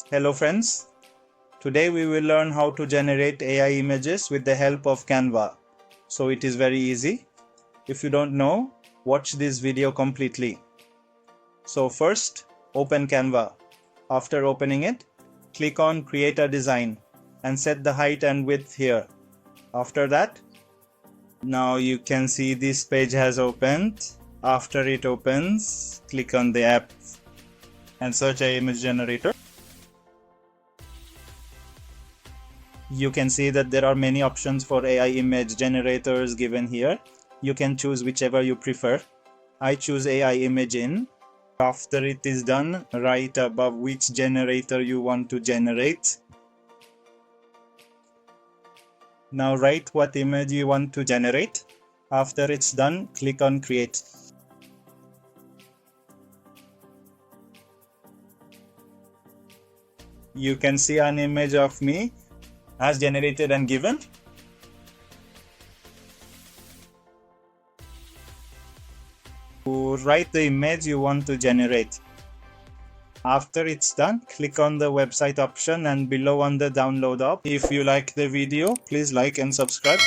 Hello friends, today we will learn how to generate AI images with the help of Canva. So it is very easy. If you don't know, watch this video completely. So first, open Canva. After opening it, click on Create a Design and set the height and width here. After that, now you can see this page has opened. After it opens, click on the app and search an image generator. You can see that there are many options for AI image generators given here. You can choose whichever you prefer. I choose AI image in. After it is done, write above which generator you want to generate. Now write what image you want to generate. After it's done, click on Create. You can see an image of me as generated and given. To write the image you want to generate. After it's done, click on the website option and below on the download app. If you like the video, please like and subscribe.